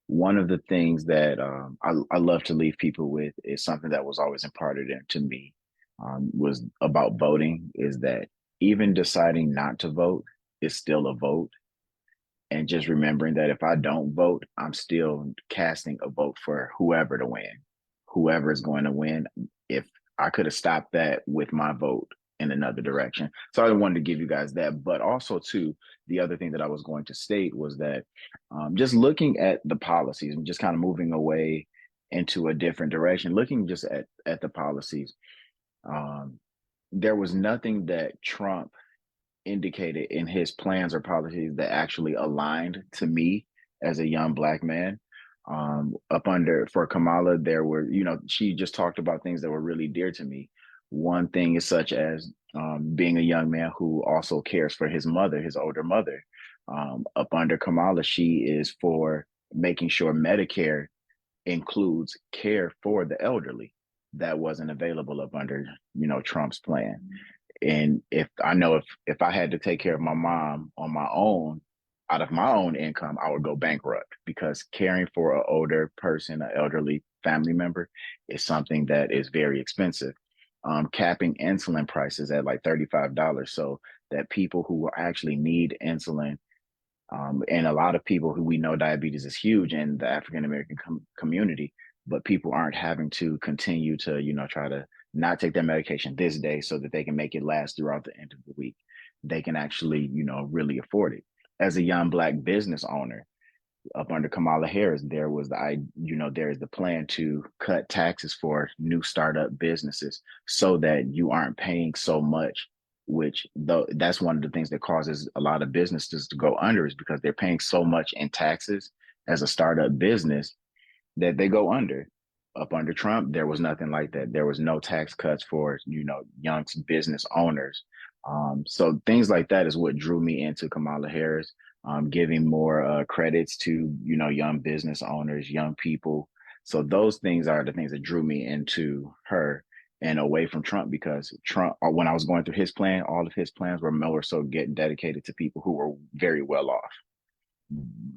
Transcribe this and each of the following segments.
one of the things that I love to leave people with is something that was always imparted into me, was about voting, is that even deciding not to vote is still a vote. And just remembering that if I don't vote, I'm still casting a vote for whoever to win, whoever is going to win. If I could have stopped that with my vote in another direction. So I wanted to give you guys that. But also, too, the other thing that I was going to state was that just looking at the policies and just kind of moving away into a different direction, looking just at the policies, um, there was nothing that Trump indicated in his plans or policies that actually aligned to me as a young black man. Up under for Kamala, there were, she just talked about things that were really dear to me. One thing is such as being a young man who also cares for his mother, his older mother. Up under Kamala, she is for making sure Medicare includes care for the elderly. That wasn't available up under, Trump's plan. And if I had to take care of my mom on my own, out of my own income, I would go bankrupt because caring for an older person, an elderly family member, is something that is very expensive. Capping insulin prices at like $35 so that people who actually need insulin, and a lot of people who we know diabetes is huge in the African American community, but people aren't having to continue to, try to not take their medication this day so that they can make it last throughout the end of the week. They can actually, really afford it. As a young black business owner, up under Kamala Harris, there is the plan to cut taxes for new startup businesses so that you aren't paying so much, which though that's one of the things that causes a lot of businesses to go under is because they're paying so much in taxes as a startup business that they go under. Up under Trump, there was nothing like that. There was no tax cuts for, young business owners. So things like that is what drew me into Kamala Harris, giving more credits to, young business owners, young people. So those things are the things that drew me into her and away from Trump, because Trump, when I was going through his plan, all of his plans were more so getting dedicated to people who were very well off,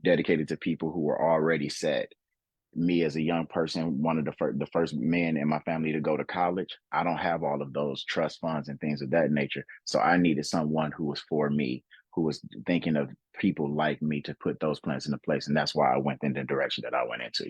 dedicated to people who were already set. Me as a young person, one of the first men in my family to go to college, I don't have all of those trust funds and things of that nature. So I needed someone who was for me, who was thinking of people like me to put those plans into place. And that's why I went in the direction that I went into.